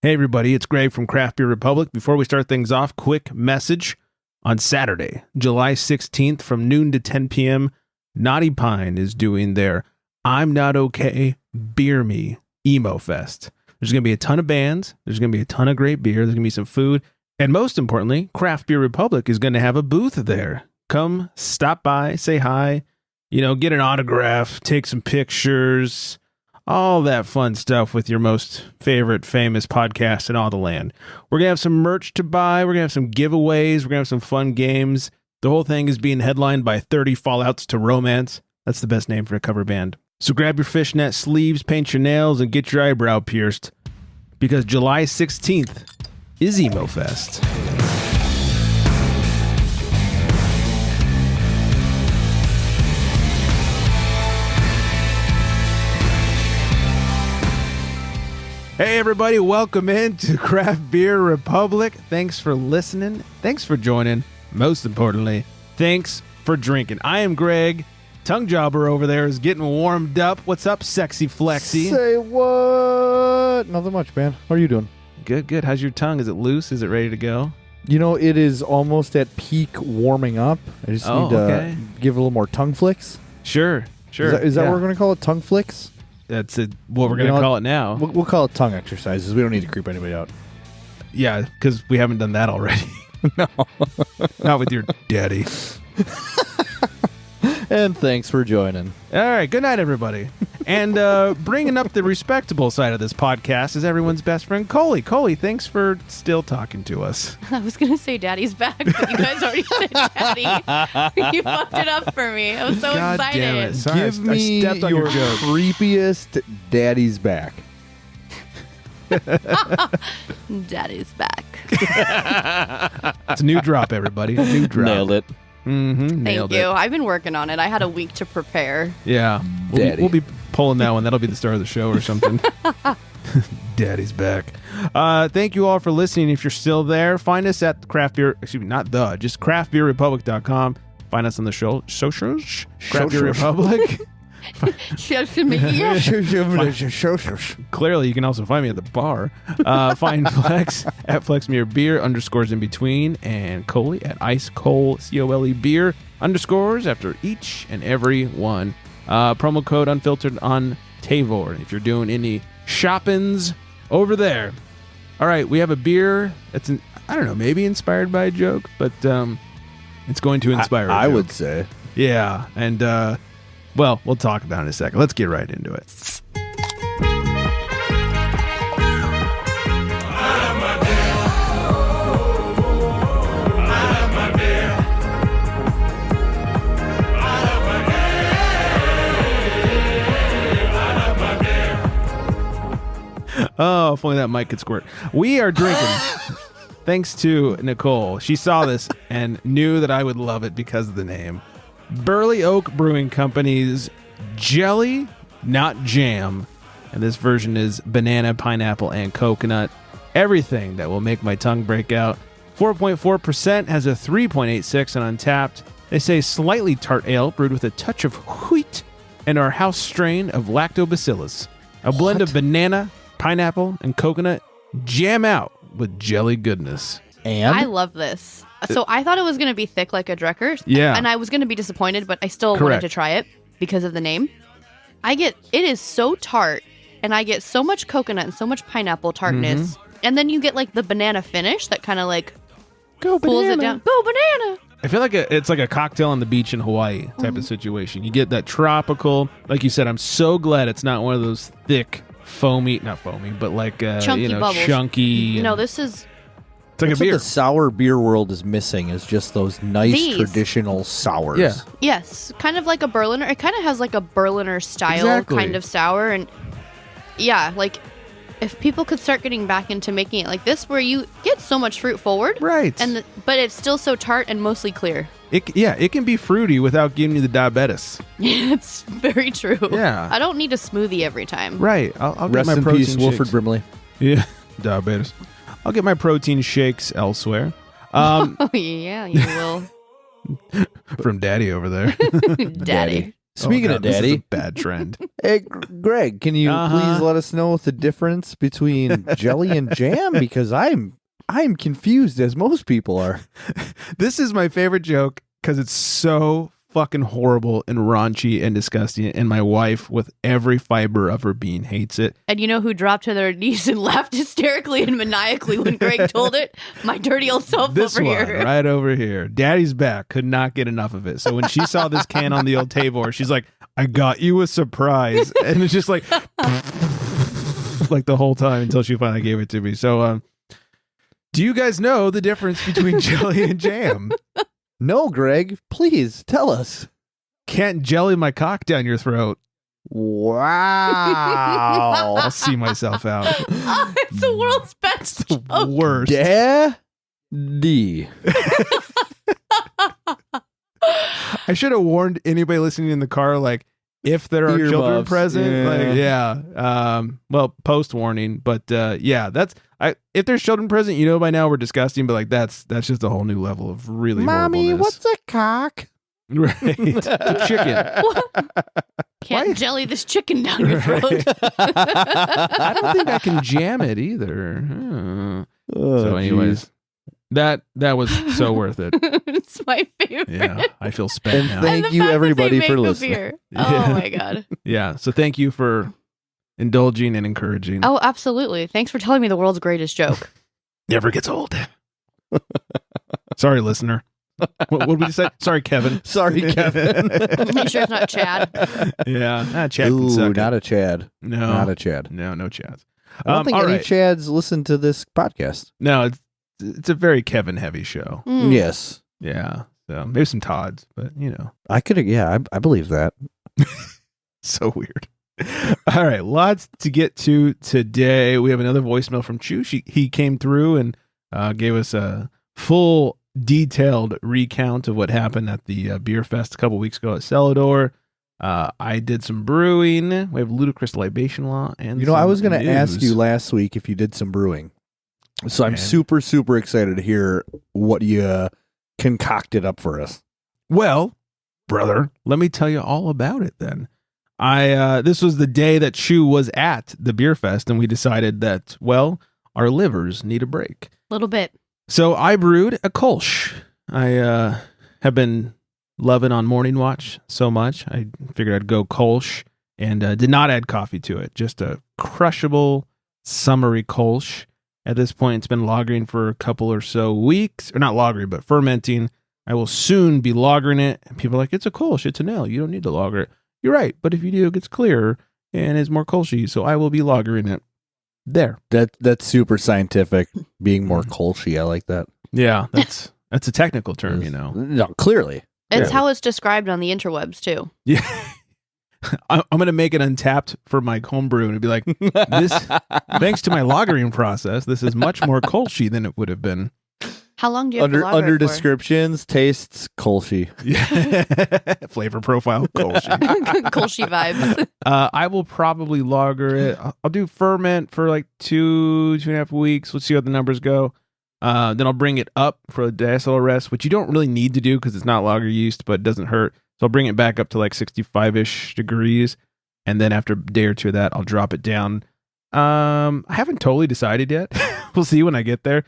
Hey everybody, it's Greg from Craft Beer Republic. Before we start things off, quick message. On Saturday, July 16th from noon to 10 p.m., Naughty Pine is doing their I'm Not Okay, Beer Me Emo Fest. There's going to be a ton of bands. There's going to be a ton of great beer. There's going to be some food. And most importantly, Craft Beer Republic is going to have a booth there. Come, stop by, say hi, get an autograph, take some pictures, all that fun stuff with your most favorite famous podcast in all the land. We're going to have some merch to buy. We're going to have some giveaways. We're going to have some fun games. The whole thing is being headlined by 30 Fallouts to Romance. That's the best name for a cover band. So grab your fishnet sleeves, paint your nails, and get your eyebrow pierced, because July 16th is Emo Fest. Hey everybody, welcome into Craft Beer Republic. Thanks for listening. Thanks for joining. Most importantly, thanks for drinking. I am Greg. Tongue jobber over there is getting warmed up. What's up, sexy flexy? Say what? Nothing much, man. How are you doing? Good. How's your tongue? Is it loose? Is it ready to go? It is almost at peak warming up. I just need to give it a little more tongue flicks. Sure. Is that what we're going to call it? Tongue flicks? That's what we're going to call it now. We'll call it tongue exercises. We don't need to creep anybody out. Yeah, because we haven't done that already. No. Not with your daddy. And thanks for joining. All right, good night, everybody. And bringing up the respectable side of this podcast is everyone's best friend, Coley. Coley, thanks for still talking to us. I was going to say Daddy's back, but you guys already said Daddy. You fucked it up for me. I was so God excited. Damn it. Sorry, Give me your creepiest Daddy's back. Daddy's back. It's a new drop, everybody. A new drop. Nailed it. Mm-hmm, Thank you. I've been working on it. I had a week to prepare. Yeah. We'll be pulling that one. That'll be the start of the show or something. Daddy's back. Thank you all for listening. If you're still there, find us at just craftbeerrepublic.com. Find us on the socials. Craft Beer Republic. Social media. Clearly, you can also find me at the bar. Find Flex at FlexMereBeer _in-between, and Coley at IceCole COLE beer _ after each and every one. Promo code unfiltered on Tavor if you're doing any shoppings over there. All right, we have a beer that's maybe inspired by a joke, but it's going to inspire. I would say, yeah, and. Well, we'll talk about it in a second. Let's get right into it. Oh, if only that mic could squirt. We are drinking. Thanks to Nicole. She saw this and knew that I would love it because of the name. Burley Oak Brewing Company's Jelly, Not Jam. And this version is banana, pineapple, and coconut. Everything that will make my tongue break out. 4.4%, has a 3.86 on Untapped. They say slightly tart ale brewed with a touch of wheat and our house strain of lactobacillus. A blend of banana, pineapple, and coconut jam out with jelly goodness. And I love this. So I thought it was going to be thick like a Drekker. Yeah. And I was going to be disappointed, but I still wanted to try it because of the name. It is so tart, and I get so much coconut and so much pineapple tartness. Mm-hmm. And then you get like the banana finish that kind of like pulls it down. Go banana! I feel like it's like a cocktail on the beach in Hawaii type of situation. You get that tropical, like you said, I'm so glad it's not one of those thick, not foamy, but like, chunky bubbles. Chunky. This is... It's like That's a beer. what the sour beer world is missing is just those nice traditional sours. Yeah. Yes, kind of like a Berliner. It kind of has like a Berliner style kind of sour. And yeah, like if people could start getting back into making it like this, where you get so much fruit forward. Right. But it's still so tart and mostly clear. It can be fruity without giving you the diabetes. It's very true. Yeah. I don't need a smoothie every time. Right. I'll get Rest my in protein peace, shakes. Wilford Brimley. Yeah. Diabetes. I'll get my protein shakes elsewhere. Oh, yeah, you will. From Daddy over there. Daddy. Speaking of Daddy, this is a bad trend. Hey, Greg, can you please let us know the difference between jelly and jam? Because I'm confused, as most people are. This is my favorite joke because it's so fucking horrible and raunchy and disgusting, and my wife, with every fiber of her being, hates it. And you know who dropped to their knees and laughed hysterically and maniacally when Greg told it? My dirty old self This over one, here. right over here. Daddy's back. Could not get enough of it. So when she saw this can on the old table, she's like, I got you a surprise. And it's just like the whole time until she finally gave it to me. So do you guys know the difference between jelly and jam? No, Greg, please tell us. Can't jelly my cock down your throat. Wow. I'll see myself out. Oh, it's the world's best joke. Worst. Daddy. I should have warned anybody listening in the car, like, if there are children present, well, post warning, but that's if there's children present, by now we're disgusting, but like that's just a whole new level of really Mommy, horribleness. what's a cock? Right, the chicken. Can't jelly this chicken down your throat. I don't think I can jam it either. So, anyways. That was so worth it. It's my favorite. Yeah, I feel spent now. Thank you, everybody, for listening. Beer. Oh, my God. Yeah, so thank you for indulging and encouraging. Oh, absolutely. Thanks for telling me the world's greatest joke. Never gets old. Sorry, listener. What would you say? Sorry, Kevin. Sorry, Kevin. You sure it's not Chad? Yeah, Chad can suck not a Chad. No. Not a Chad. No Chads. I don't think any Chads listen to this podcast. No, it's a very Kevin-heavy show. Mm. Yes. Yeah. So maybe some Todds, but I could. Yeah, I believe that. So weird. All right, lots to get to today. We have another voicemail from Chu. He came through and gave us a full, detailed recount of what happened at the beer fest a couple weeks ago at Celador. I did some brewing. We have Ludicrous Libation Law, and I was going to ask you last week if you did some brewing. So I'm super, super excited to hear what you concocted up for us. Well, brother, let me tell you all about it then. This was the day that Chu was at the beer fest, and we decided that, well, our livers need a break. A little bit. So I brewed a Kolsch. I have been loving on Morning Watch so much. I figured I'd go Kolsch and did not add coffee to it. Just a crushable, summery Kolsch. At this point, it's been lagering for a couple or so weeks. Or not lagering, but fermenting. I will soon be lagering it. And people are like, it's a Kolsch. It's an ale. You don't need to lager it. You're right. But if you do, it gets clearer and is more Kolschy. So I will be lagering it there. That's super scientific. Being more Kolschy. I like that. Yeah, that's a technical term, No, clearly. It's how it's described on the interwebs, too. Yeah. I'm going to make it Untapped for my homebrew and it'd be like, this, thanks to my lagering process, this is much more Kolschy than it would have been. How long do you have to lager under it for? descriptions, tastes Kolschy. Yeah. Flavor profile, Kolschy. Kolschy vibes. I will probably lager it. I'll do ferment for like 2.5 weeks. Let's see how the numbers go. Then I'll bring it up for a diacetyl rest, which you don't really need to do because it's not lager yeast, but it doesn't hurt. So I'll bring it back up to like 65-ish degrees. And then after a day or two of that, I'll drop it down. I haven't totally decided yet. We'll see when I get there.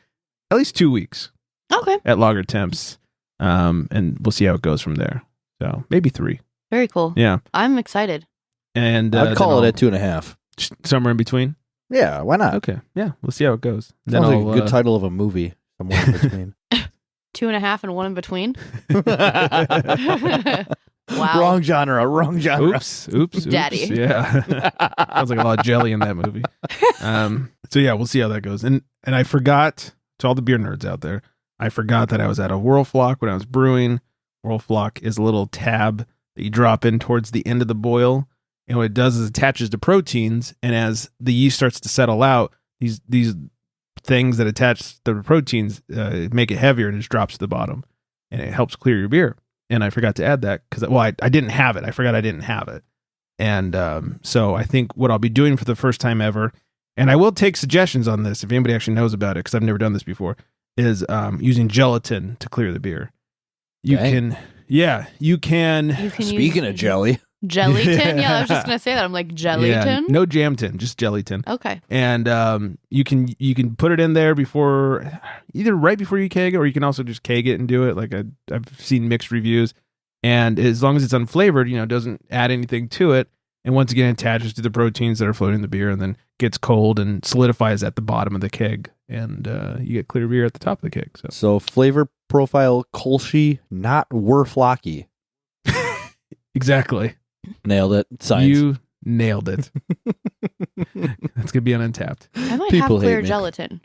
At least 2 weeks. Okay. At lager temps. And we'll see how it goes from there. So maybe 3. Very cool. Yeah. I'm excited. And I'd call it at 2.5. Somewhere in between? Yeah, why not? Okay. Yeah, we'll see how it goes. Sounds like a good title of a movie. Somewhere in between. 2.5 and 1 in between. Wow. Wrong genre. Oops. Daddy. Yeah. Sounds like a lot of jelly in that movie. So yeah, we'll see how that goes. And I forgot, to all the beer nerds out there, I forgot that I was at a Whirlflock when I was brewing. Whirlflock is a little tab that you drop in towards the end of the boil. And what it does is it attaches to proteins. And as the yeast starts to settle out, these things that attach the proteins make it heavier and it just drops to the bottom. And it helps clear your beer. And I forgot to add that because, I didn't have it. I forgot I didn't have it. And so I think what I'll be doing for the first time ever, and I will take suggestions on this if anybody actually knows about it because I've never done this before, is using gelatin to clear the beer. You can. Speaking of jelly. Jelly-tin? Yeah, I was just going to say that. I'm like, jelly-tin? Yeah, no jam tin, just jelly tin. Okay. And you can put it in there either right before you keg it, or you can also just keg it and do it. Like I've seen mixed reviews. And as long as it's unflavored, it doesn't add anything to it. And once again, it attaches to the proteins that are floating in the beer and then gets cold and solidifies at the bottom of the keg. And you get clear beer at the top of the keg. So flavor profile Kolsch, not Werflocky. Exactly. Nailed it. Science. You nailed it. That's going to be on Untapped. I might People have clear hate me. gelatin.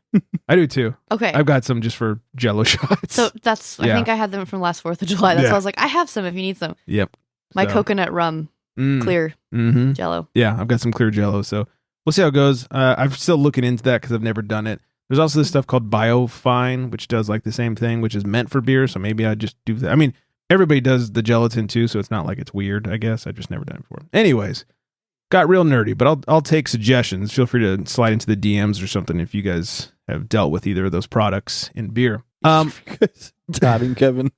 I do too. Okay. I've got some just for Jello shots. So that's, I think I had them from last 4th of July. That's why I was like, I have some if you need some. Yep. My coconut rum, clear Jello. Yeah, I've got some clear Jello. So we'll see how it goes. I'm still looking into that because I've never done it. There's also this stuff called Biofine, which does like the same thing, which is meant for beer. So maybe I just do that. I mean, everybody does the gelatin too, so it's not like it's weird, I guess. I just never done it before. Anyways, got real nerdy, but I'll take suggestions. Feel free to slide into the DMs or something if you guys have dealt with either of those products in beer. Todd and Kevin.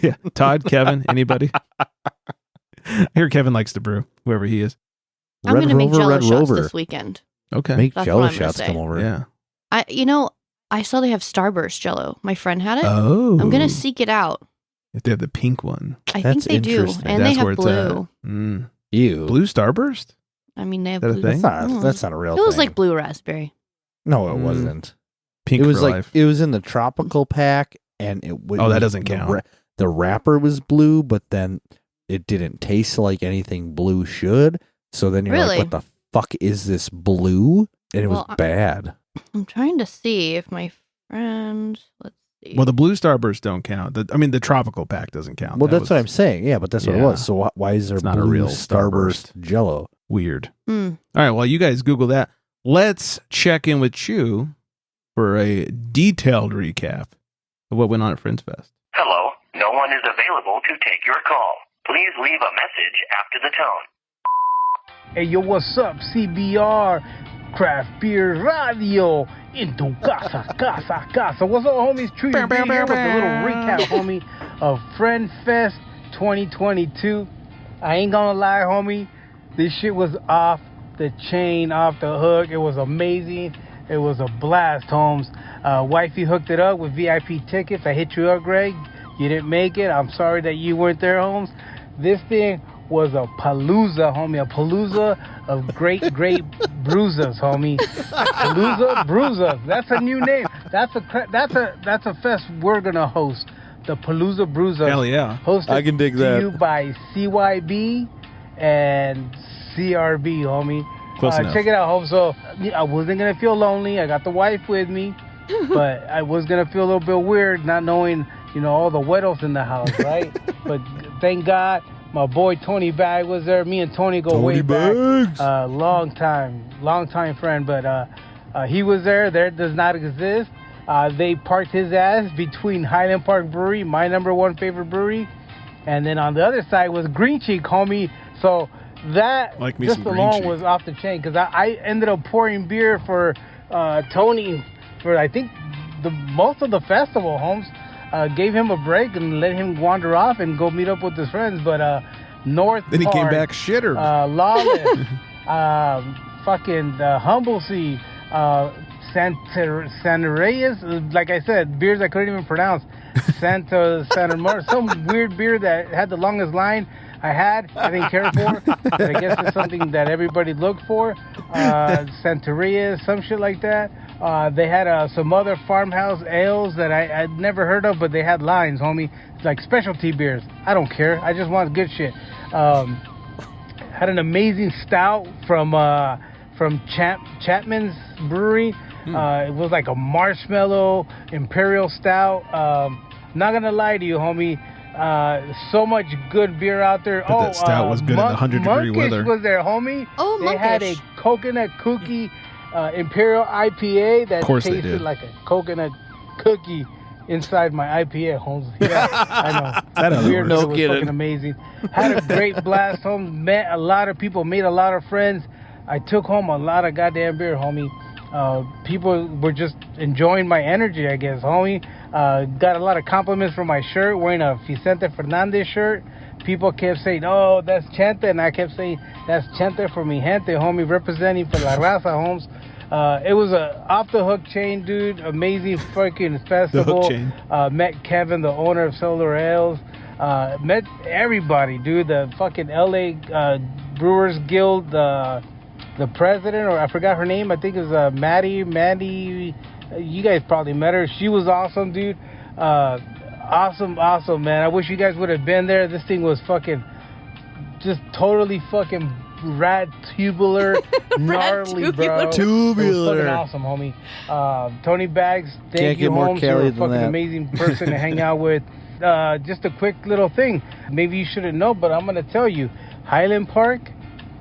Yeah, Todd, Kevin, anybody? I hear Kevin likes to brew, whoever he is. I'm going to make Jello shots this weekend. Okay. Make That's Jello what I'm gonna shots say. come over. Yeah. I saw they have Starburst Jello. My friend had it. Oh. I'm going to seek it out. If they have the pink one. I That's think they do. interesting. And That's they where have it's blue. at. Ew. Blue Starburst? I mean, they have Is that a blue. thing? That's not a real It thing. was like blue raspberry. No, it wasn't. Pink It was for like life. it was in the tropical pack, and it was. Oh, that doesn't count. The wrapper was blue, but then it didn't taste like anything blue should. So then you're Really? like, "What the fuck is this blue?" And it was bad. I'm trying to see if my friend. Let's see. Well, the blue Starburst don't count. The tropical pack doesn't count. Well, That that's what I'm saying. Yeah, but that's what it Yeah. was. So why is there It's not a blue real Starburst Jello? Weird. Hmm. All right, well, you guys Google that. Let's check in with Chew for a detailed recap of what went on at Friends Fest. Hello, no one is available to take your call. Please leave a message after the tone. Hey, yo, what's up? CBR Craft Beer Radio into casa. What's up, homies? True here with a little recap, homie, of Friend Fest 2022. I ain't gonna lie, homie. This shit was off the chain, off the hook. It was amazing. It was a blast, Holmes. Wifey hooked it up with VIP tickets. I hit you up, Greg. You didn't make it. I'm sorry that you weren't there, Holmes. This thing was a palooza, homie. A palooza of great bruisers, homie. Palooza bruisers. That's a new name. That's a fest we're gonna host. The Palooza Bruisers. Hell yeah. I can dig to that. you by CYB and CRB, homie. Close enough. Check it out, homie. So I wasn't gonna feel lonely. I got the wife with me, but I was gonna feel a little bit weird not knowing, all the widows in the house, right? But thank God, my boy Tony Bag was there. Me and Tony go way back. Long time friend, but he was there. There does not exist. They parked his ass between Highland Park Brewery, my number one favorite brewery, and then on the other side was Green Cheek, homie. So that Like me just some Green alone Cheek. was off the chain, because I ended up pouring beer for Tony for I think the most of the festival, Holmes. Gave him a break and let him wander off and go meet up with his friends. But North Then he came Park, back shitter. Lawless, fucking Humble Sea, Santa Reyes, like I said, beers I couldn't even pronounce. Santa Mar, some weird beer that had the longest line I didn't care for, but I guess it's something that everybody looked for. Santa Reyes, some shit like that. They had some other farmhouse ales that I'd never heard of, but they had lines, homie. It's like specialty beers. I don't care. I just want good shit. Had an amazing stout from Chapman's Brewery. It was like a marshmallow imperial stout. Not gonna lie to you, homie. So much good beer out there. But that stout was good in the 100-degree weather. was there, homie. Oh, They had a Monkish. coconut cookie imperial IPA that Of course they tasted did. like a coconut cookie inside my IPA, Holmes. Yeah, I know. That don't Weird, work. but No it was kidding. fucking amazing. Had a great blast, Holmes. Met a lot of people, made a lot of friends. I took home a lot of goddamn beer, homie. People were just enjoying my energy, I guess, homie. Got a lot of compliments for my shirt, wearing a Vicente Fernandez shirt. people kept saying, "Oh, that's Chente," and I kept saying, "That's Chente for mi gente, homie," representing for La Raza, Holmes. It was a off the hook chain, dude. Amazing fucking festival. Met Kevin, the owner of Solar Ales. Met everybody, dude. The fucking LA Brewers Guild, the president, or I forgot her name. I think it was Maddie. You guys probably met her. She was awesome, dude. Awesome, man. I wish you guys would have been there. This thing was fucking just totally fucking rad tubular, gnarly, bro. Tubular. Fucking awesome, homie. Tony Bags, thank you, Holmes. You're a fucking amazing person to hang out with. Just a quick little thing. Maybe you shouldn't know, but I'm going to tell you. Highland Park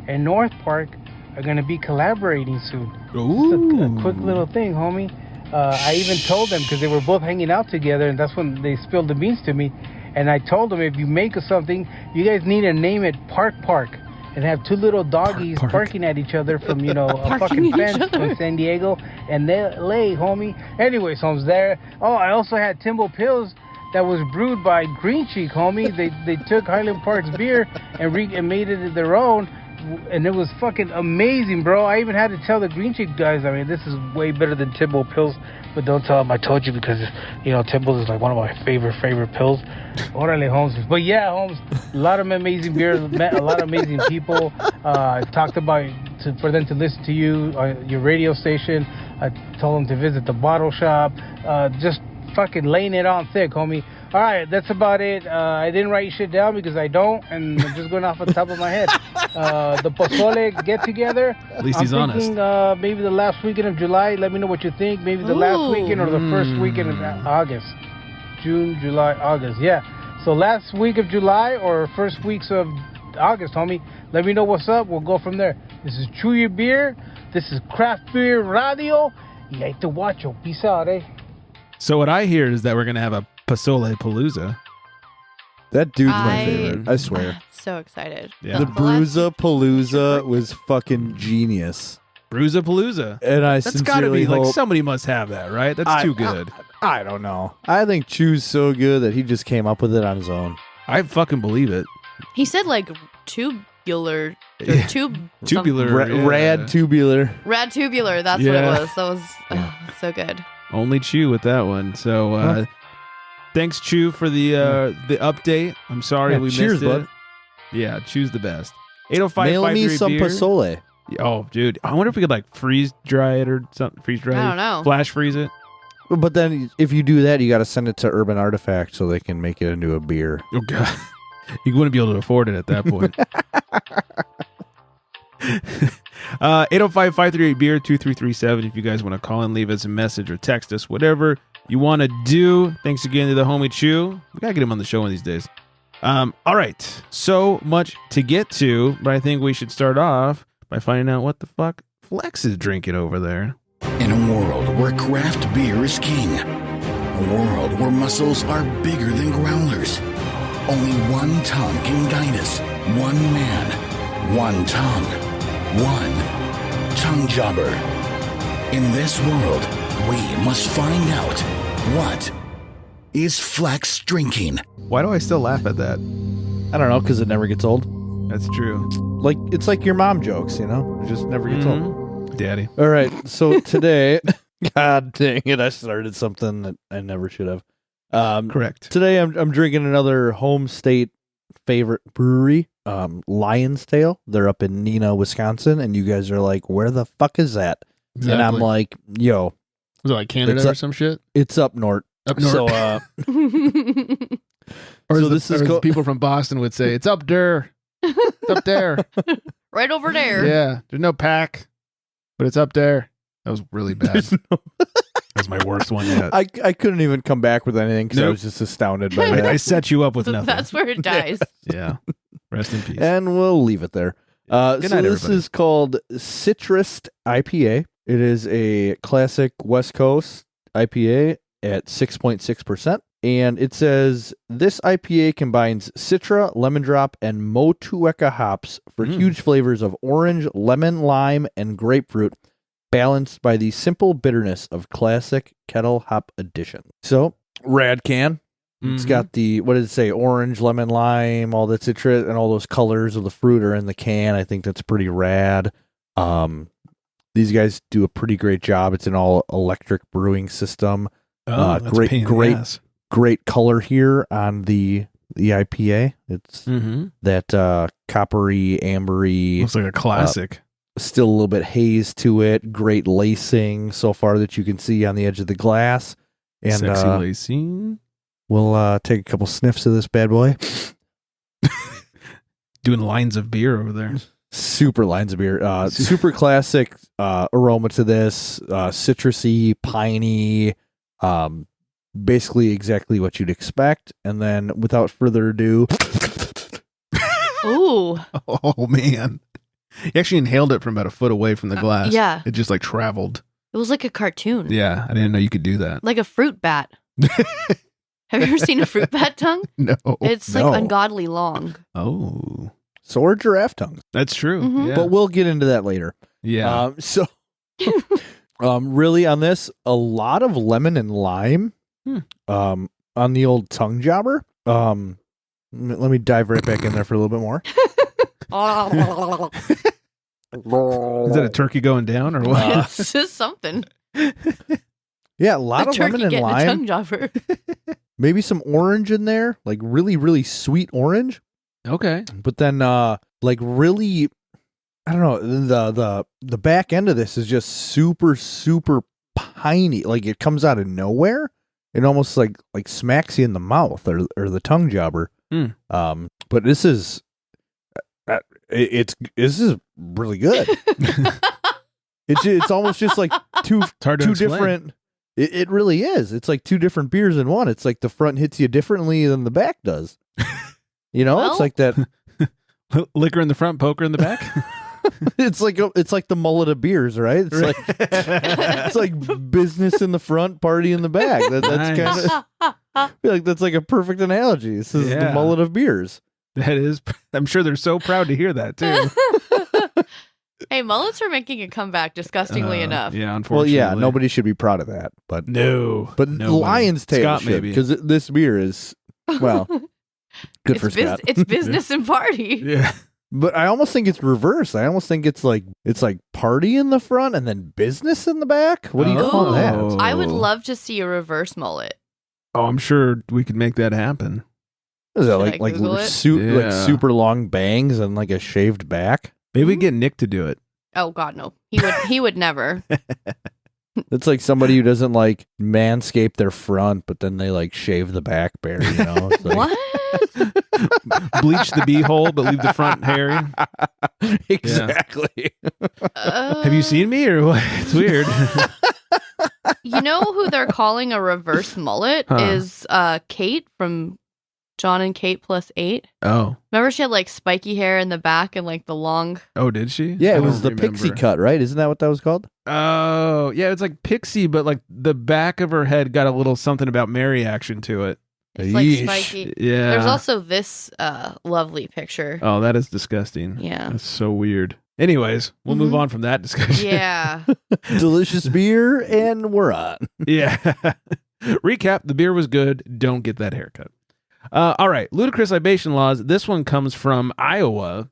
and North Park are going to be collaborating soon. Ooh. A quick little thing, homie. I even told them, because they were both hanging out together, and that's when they spilled the beans to me. And I told them, if you make something, you guys need to name it Park, and have two little doggies barking at each other from, a fucking fence in San Diego and LA, homie. Anyways, Holmes, there. Oh, I also had Timbo Pills that was brewed by Green Cheek, homie. They took Highland Park's beer and made it their own. And it was fucking amazing, bro. I even had to tell the Green Cheek guys, I mean, this is way better than Timbo Pills, but don't tell them I told you, because, Timbo is like one of my favorite pills. Orale, Holmes. But yeah, Holmes, a lot of amazing beers, met a lot of amazing people. I talked about for them to listen to you on your radio station. I told them to visit the bottle shop. Just fucking laying it on thick, homie. All right, that's about it. I didn't write shit down because I don't, and I'm just going off the top of my head. The Pozole get-together. At least he's honest. Maybe the last weekend of July. Let me know what you think. Maybe the last weekend or the first weekend of August. June, July, August. Yeah. So last week of July or first weeks of August, homie. Let me know what's up. We'll go from there. This is Chew Your Beer. This is Craft Beer Radio. Y ahí te guacho. Peace out, eh? So what I hear is that we're going to have a Pozole Palooza. That dude's my favorite. I swear. So excited. Yeah. The Bruza Palooza was fucking genius. Bruza Palooza. And that's got to be like, somebody must have that, right? That's too good. I don't know. I think Chew's so good that he just came up with it on his own. I fucking believe it. He said like tubular. Tubular. Rad tubular. Rad tubular. That's what it was. That was so good. Only Chew with that one. So thanks, Chew, for the update. I'm sorry we missed it. Bud. Yeah, Chew's the best. 805 Mail me some Pozole. Oh, dude. I wonder if we could like freeze dry it or something. Freeze dry it. I don't know. Flash freeze it. But then if you do that, you got to send it to Urban Artifact so they can make it into a beer. Oh, God. You wouldn't be able to afford it at that point. 805-538-BEER 2337 if you guys want to call and leave us a message or text us, whatever you want to do. Thanks again to the homie Chew. We gotta get him on the show one of these days. All right, so much to get to, but I think we should start off by finding out what the fuck Flex is drinking over there. In a world where craft beer is king, a world where muscles are bigger than growlers, only one tongue can guide us. One man, one tongue, one tongue jobber. In this world, we must find out what is Flex drinking. Why do I still laugh at that? I don't know, because it never gets old. That's true. Like it's like your mom jokes, It just never gets old. Daddy. All right, so today, God dang it, I started something that I never should have. Correct. Today I'm drinking another home state favorite brewery, Lion's Tail. They're up in Neenah, Wisconsin, and you guys are like, where the fuck is that? Exactly. And I'm like, yo. Was it like Canada or some shit? It's up north. Up north. So, or so this is people from Boston would say, it's up there. It's up there. Right over there. Yeah. There's no pack, but it's up there. That was really bad. That's my worst one yet. I couldn't even come back with anything because I was just astounded by that. I set you up with nothing. That's where it dies. Yeah. Rest in peace. And we'll leave it there. Good night, this everybody. is called Citrus IPA. It is a classic West Coast IPA at 6.6%. And it says, this IPA combines Citra, Lemon Drop, and Motueka hops for huge flavors of orange, lemon, lime, and grapefruit, balanced by the simple bitterness of classic kettle hop addition. So, rad can. It's got the, what did it say? Orange, lemon, lime, all that citrus, and all those colors of the fruit are in the can. I think that's pretty rad. These guys do a pretty great job. It's an all electric brewing system. That's great color here on the IPA. It's that coppery, ambery. Looks like a classic. Still a little bit haze to it. Great lacing so far that you can see on the edge of the glass. And sexy lacing. We'll take a couple sniffs of this bad boy. Doing lines of beer over there. Super lines of beer. Super classic aroma to this. Citrusy, piney. Basically exactly what you'd expect. And then without further ado. Ooh. Oh, man. He actually inhaled it from about a foot away from the glass. Yeah. It just like traveled. It was like a cartoon. Yeah. I didn't know you could do that. Like a fruit bat. Have you ever seen a fruit bat tongue? No. It's like ungodly long. Oh. So are giraffe tongues. That's true. Yeah. But we'll get into that later. Yeah. Really on this, a lot of lemon and lime on the old tongue jobber. Let me dive right back in there for a little bit more. Is that a turkey going down or what? It's just something. Yeah, a lot of lemon and lime. A tongue jobber. Maybe some orange in there, like really, really sweet orange. Okay. But then like really, I don't know, the back end of this is just super, super piney. Like it comes out of nowhere. It almost like smacks you in the mouth or the tongue jobber. But this is this is really good. It's almost just like two different. It really is. It's like two different beers in one. It's like the front hits you differently than the back does. You know, it's like that liquor in the front, poker in the back. It's like the mullet of beers, right? It's like business in the front, party in the back. That's Nice. kind of. I feel like that's like a perfect analogy. This is the mullet of beers. That is. I'm sure they're so proud to hear that too. Hey, mullets are making a comeback, disgustingly enough. Yeah, unfortunately. Well, yeah, nobody should be proud of that, but no. But nobody. Lion's Tail Scott, should, maybe, because this beer is good for Scott. It's business and party. Yeah. But I almost think it's reverse. I almost think it's like party in the front and then business in the back. What do you call that? I would love to see a reverse mullet. Oh, I'm sure we could make that happen. Is that like super long bangs and like a shaved back? Maybe we get Nick to do it. Oh God, no. He would never. It's like somebody who doesn't like manscape their front, but then they like shave the back bare, you know? It's like, What? Bleach the beehole, but leave the front hairy. Exactly. Have you seen me or what? It's weird. You know who they're calling a reverse mullet is Kate from John and Kate Plus 8. Oh. Remember she had like spiky hair in the back and like the long... Oh, did she? Yeah, it was the pixie cut, right? Isn't that what that was called? Oh, yeah, it's like pixie, but like the back of her head got a little something about Mary action to it. It's like spiky. Yeah. There's also this lovely picture. Oh, that is disgusting. Yeah. That's so weird. Anyways, we'll move on from that discussion. Yeah. Delicious beer, and we're on. Yeah. Recap, the beer was good. Don't get that haircut. All right, Ludicrous Libation Laws. This one comes from Iowa.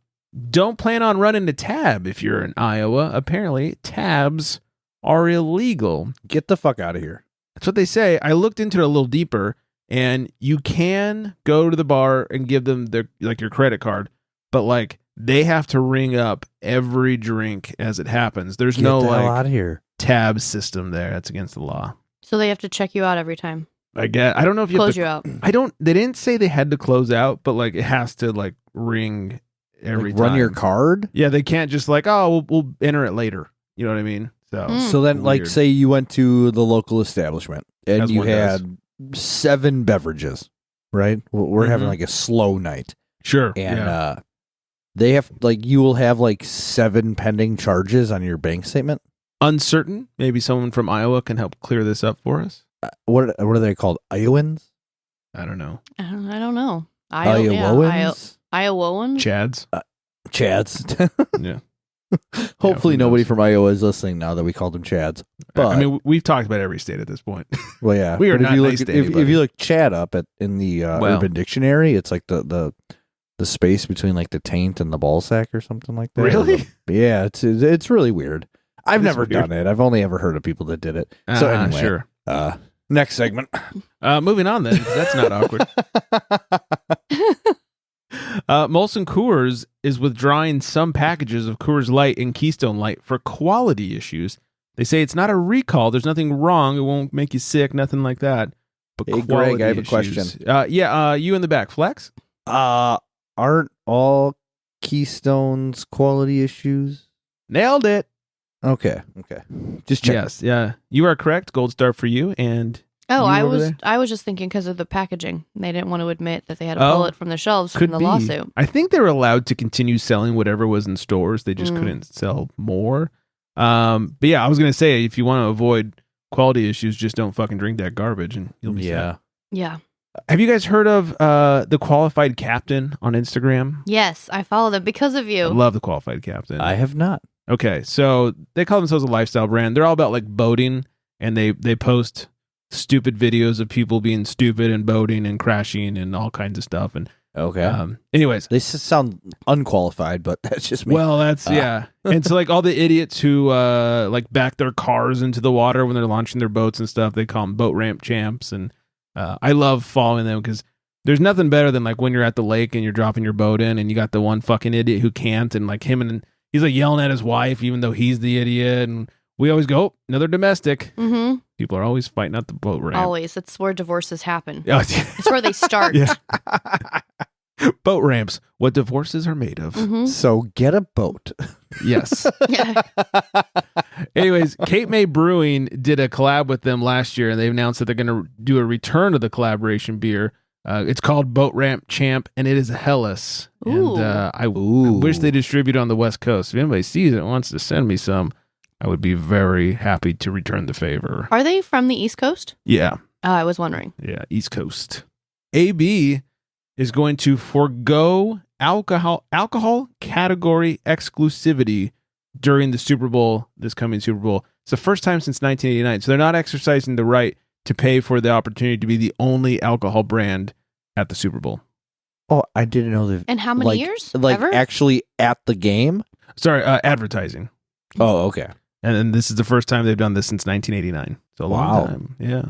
Don't plan on running a tab if you're in Iowa. Apparently, tabs are illegal. Get the fuck out of here. That's what they say. I looked into it a little deeper, and you can go to the bar and give them their your credit card, but like they have to ring up every drink as it happens. There's no like out of here. Tab system there. That's against the law. So they have to check you out every time. I guess. I don't know if you close have to, you out. They didn't say they had to close out, but like it has to like ring every time. Run your card? Yeah, they can't just like, oh, we'll enter it later. You know what I mean? So then like say you went to the local establishment and As you one had 7 beverages, right? We're having like a slow night. Sure. And they have you will have 7 pending charges on your bank statement. Uncertain. Maybe someone from Iowa can help clear this up for us. What are they called? Iowans? I don't know. I don't know. Iowans? Iowans? Chads. Chads. Yeah. Hopefully nobody from Iowa is listening now that we called them Chads. But, I mean, we've talked about every state at this point. Well, yeah. We are not nice to if anybody. you look Chad up in the Urban Dictionary, it's like the space between like the taint and the ball sack or something like that. Really? Yeah, it's really weird. I've It is never weird. done it. I've only ever heard of people that did it. So anyway, sure. Next segment. Moving on then, 'cause that's not awkward. Molson Coors is withdrawing some packages of Coors Light and Keystone Light for quality issues. They say it's not a recall. There's nothing wrong. It won't make you sick. Nothing like that. But Hey, quality Greg, I have a issues. question. You in the back, Flex? Aren't all Keystone's quality issues? Nailed it. Okay. Just check. Yes, yeah. You are correct. Gold star for you. And Oh, you I over was there? I was just thinking because of the packaging. They didn't want to admit that they had to Oh, pull it from the shelves could from the be. lawsuit. I think they were allowed to continue selling whatever was in stores. They just couldn't sell more. But yeah, I was gonna say if you want to avoid quality issues, just don't fucking drink that garbage, and you'll be set. Yeah. Have you guys heard of the Qualified Captain on Instagram? Yes, I follow them because of I you. love the Qualified Captain. I have not. Okay, so they call themselves a lifestyle brand. They're all about like boating, and they post stupid videos of people being stupid and boating and crashing and all kinds of stuff. And Okay. anyways, They sound unqualified, but that's just me. well, that's yeah. And so like all the idiots who like back their cars into the water when they're launching their boats and stuff, they call them boat ramp champs. And I love following them because there's nothing better than like when you're at the lake and you're dropping your boat in and you got the one fucking idiot who can't, and like him and he's like yelling at his wife even though he's the idiot, and we always go, oh, another domestic. Mm-hmm. People are always fighting at the boat ramp. Always. That's where divorces happen. Oh, It's where they start. yeah. Boat ramps, what divorces are made of. Mhm. So get a boat. Yes. Yeah. Anyways, Cape May Brewing did a collab with them last year, and they announced that they're going to do a return of the collaboration beer. It's called Boat Ramp Champ, and it is a Helles. Ooh. And I wish they distribute on the West Coast. If anybody sees it and wants to send me some, I would be very happy to return the favor. Are they from the East Coast? Yeah. Oh, I was wondering. Yeah, East Coast. AB is going to forego alcohol category exclusivity during the Super Bowl, this coming Super Bowl. It's the first time since 1989. So they're not exercising the right to pay for the opportunity to be the only alcohol brand at the Super Bowl. Oh, I didn't know that. And how many years? Like Ever? actually at the game? Sorry, advertising. Oh, okay. And this is the first time they've done this since 1989. So a long Wow. time. Yeah.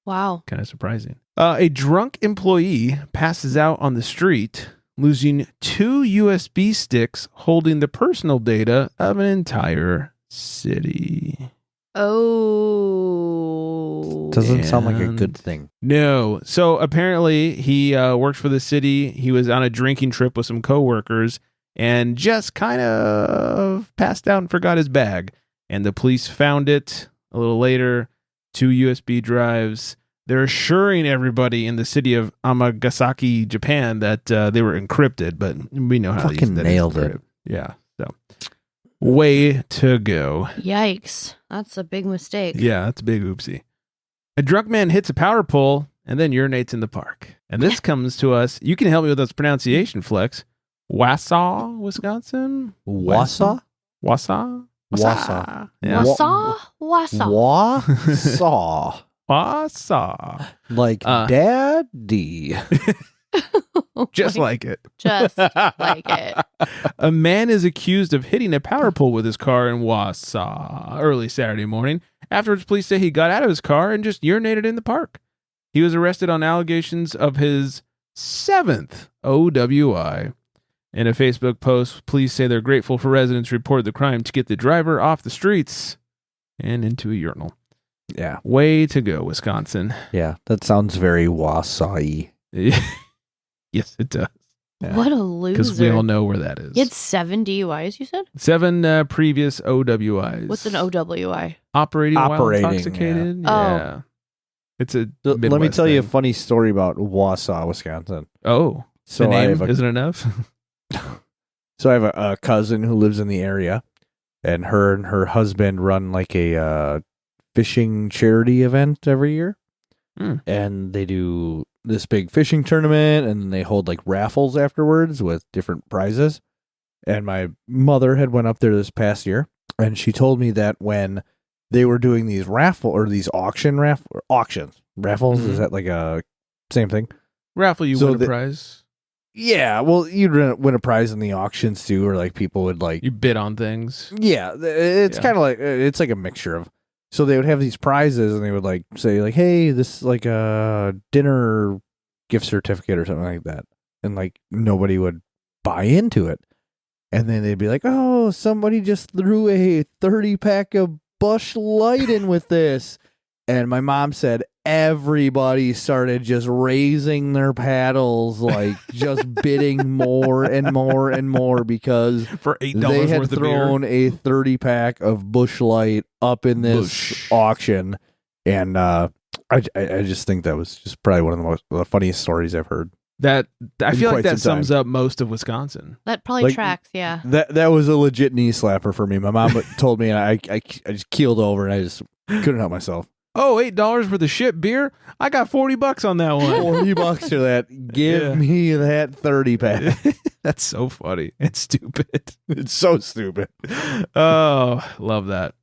Wow. Kind of surprising. A drunk employee passes out on the street, losing 2 USB sticks holding the personal data of an entire city. Oh. Doesn't sound like a And- good thing. No. So apparently he works for the city. He was on a drinking trip with some coworkers and just kind of passed out and forgot his bag. And the police found it a little later, 2 USB drives. They're assuring everybody in the city of Amagasaki, Japan, that they were encrypted, but we know how Fucking that nailed is it. encrypted. Yeah. So way to go. Yikes. That's a big mistake. Yeah, that's a big oopsie. A drunk man hits a power pole and then urinates in the park. And this comes to us. You can help me with this pronunciation, Flex. Wausau, Wisconsin? Wausau? Wausau? Wausau. Yeah. Wausau? Wausau. Wausau. Wausau. Like daddy. Just like it. Just like it. A man is accused of hitting a power pole with his car in Wausau early Saturday morning. Afterwards, police say he got out of his car and just urinated in the park. He was arrested on allegations of his 7th OWI. In a Facebook post, police say they're grateful for residents who reported the crime to get the driver off the streets and into a urinal. Yeah. Way to go, Wisconsin. Yeah. That sounds very Wausau-y. Yes, it does. Yeah. What a loser. Because we all know where that is. You had 7 DUIs, you said? 7 previous OWIs. What's an OWI? Operating while Operating, intoxicated. yeah. Yeah. It's a Let me Midwest tell you a thing. funny story about Wausau, Wisconsin. Oh, So the name I have a, isn't enough? so I have a cousin who lives in the area, and her husband run like a fishing charity event every year. And they do this big fishing tournament, and they hold like raffles afterwards with different prizes. And my mother had went up there this past year, and she told me that when they were doing these auctions, raffles, is that like a same thing? Raffle, you win a prize. Yeah, well, you'd win a prize in the auctions too, or like people would like you bid on things. Yeah, it's kind of like it's like a mixture of. So they would have these prizes, and they would like say like, "Hey, this is like a dinner gift certificate or something like that," and like nobody would buy into it, and then they'd be like, "Oh, somebody just threw a 30-pack of Busch Light in with this," and my mom said everybody started just raising their paddles, like just bidding more and more and more because for $8 they had worth thrown of beer. a 30-pack of Busch Light up in this auction, and I just think that was just probably one of the funniest stories I've heard. That I feel like that sums up most of Wisconsin. That probably Like, tracks, yeah. That was a legit knee slapper for me. My mom told me, and I just keeled over, and I just couldn't help myself. Oh, $8 for the shit beer? I got $40 on that one. $40 for that. Give me that 30-pack. That's so funny and stupid. It's so stupid. Oh, love that.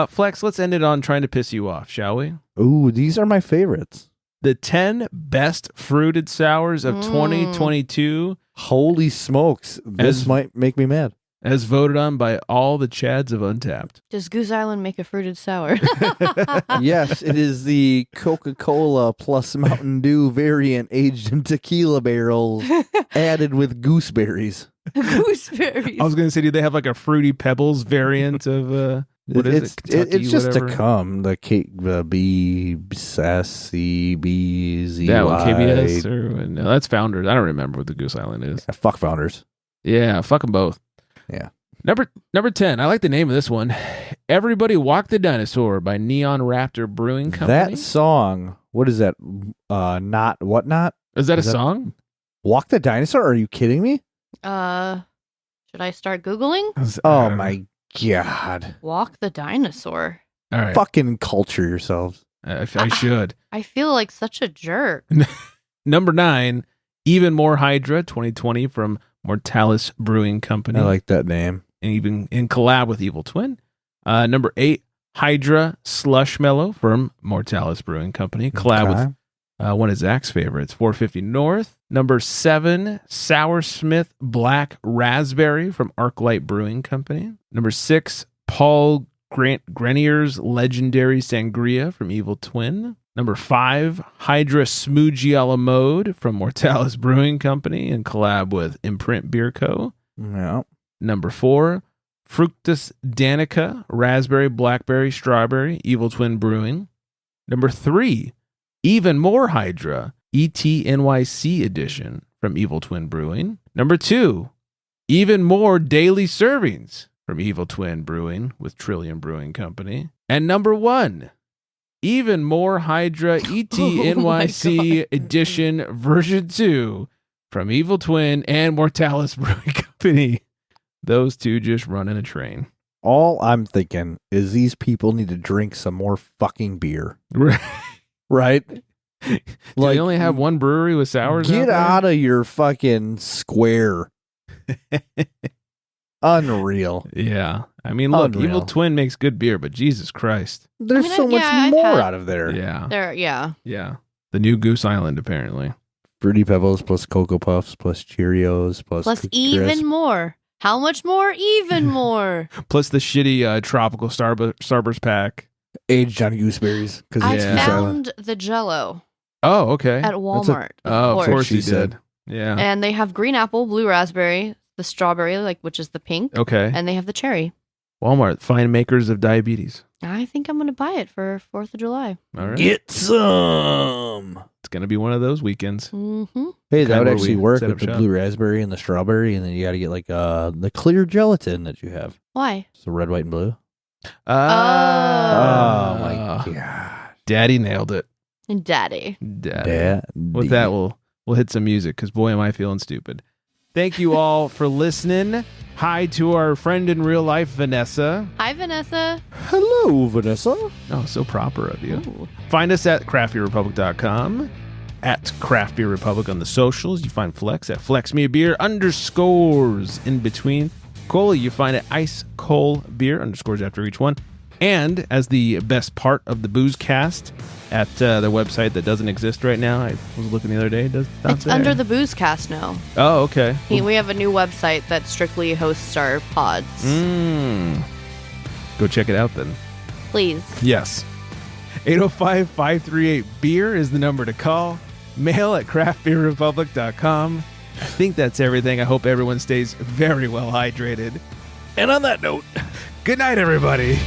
Flex, let's end it on trying to piss you off, shall we? Ooh, these are my favorites. The 10 best fruited sours of 2022. Holy smokes. This might make me mad. As voted on by all the Chads of Untapped. Does Goose Island make a fruited sour? Yes, it is the Coca-Cola plus Mountain Dew variant aged in tequila barrels added with gooseberries. Gooseberries. I was going to say, do they have like a Fruity Pebbles variant of... what is it? Kentucky, it's just whatever? to come. The BSCBZY. That one, KBS? Or, no, that's Founders. I don't remember what the Goose Island is. Fuck Founders. Yeah, fuck them both. Yeah. Number 10. I like the name of this one. Everybody Walk the Dinosaur by Neon Raptor Brewing Company. That song, what is that? Not what not? Is that a song? Walk the Dinosaur? Are you kidding me? Should I start Googling? Oh my God. Walk the Dinosaur. All right. Fucking culture yourselves. I should. I feel like such a jerk. Number 9. Even More Hydra 2020 from Mortalis Brewing Company. I like that name. And even in collab with Evil Twin. Number 8, Hydra Slush Mellow from Mortalis Brewing Company. Collab with one of Zach's favorites, 450 North. Number 7, Soursmith Black Raspberry from Arclight Brewing Company. Number 6, Paul Grenier's Legendary Sangria from Evil Twin. Number 5, Hydra Smoothie a la Mode from Mortalis Brewing Company and collab with Imprint Beer Co. Yeah. Number 4, Fructus Danica Raspberry Blackberry Strawberry Evil Twin Brewing. Number 3, Even More Hydra ETNYC Edition from Evil Twin Brewing. Number 2, Even More Daily Servings from Evil Twin Brewing with Trillium Brewing Company. And number 1, Even More Hydra ETNYC Edition version 2 from Evil Twin and Mortalis Brewing Company. Those two just running a train. All I'm thinking is these people need to drink some more fucking beer. Right? Do they only have one brewery with sours? Get out of your fucking square. Unreal. Yeah. I mean, look, Unreal. Evil Twin makes good beer, but Jesus Christ. There's so much more out of there. Yeah. Yeah. Yeah. The new Goose Island, apparently. Fruity Pebbles plus Cocoa Puffs plus Cheerios plus Cookie even Crisp. more. How much more? Even more. Plus the shitty tropical Starburst pack. Aged on gooseberries. I found the Jello. Oh, okay. At Walmart. Of course you did. Yeah. And they have green apple, blue raspberry, the strawberry, which is the pink. Okay. And they have the cherry. Walmart, fine makers of diabetes. I think I'm going to buy it for 4th of July. All right. Get some. It's going to be one of those weekends. Mm-hmm. Hey, that would actually work set with up the shop. blue raspberry and the strawberry, and then you got to get like the clear gelatin that you have. Why? So red, white, and blue. Oh. Oh my god. Daddy nailed it. And Daddy. With that, we'll hit some music because boy, am I feeling stupid. Thank you all for listening. Hi to our friend in real life, Vanessa. Hi, Vanessa. Hello, Vanessa. Oh, so proper of you. Ooh. Find us at craftbeerrepublic.com, at Craft Beer Republic on the socials. You find Flex at FlexMeABeer _, in between. Coley, you find at Ice Cole Beer _ after each one. And as the best part of the Booze Cast at the website that doesn't exist right now. I was looking the other day. It's under the Booze Cast now. Oh, okay. We have a new website that strictly hosts our pods. Go check it out then. Please. Yes. 805-538-BEER is the number to call. Mail at craftbeerrepublic.com. I think that's everything. I hope everyone stays very well hydrated. And on that note, good night, everybody.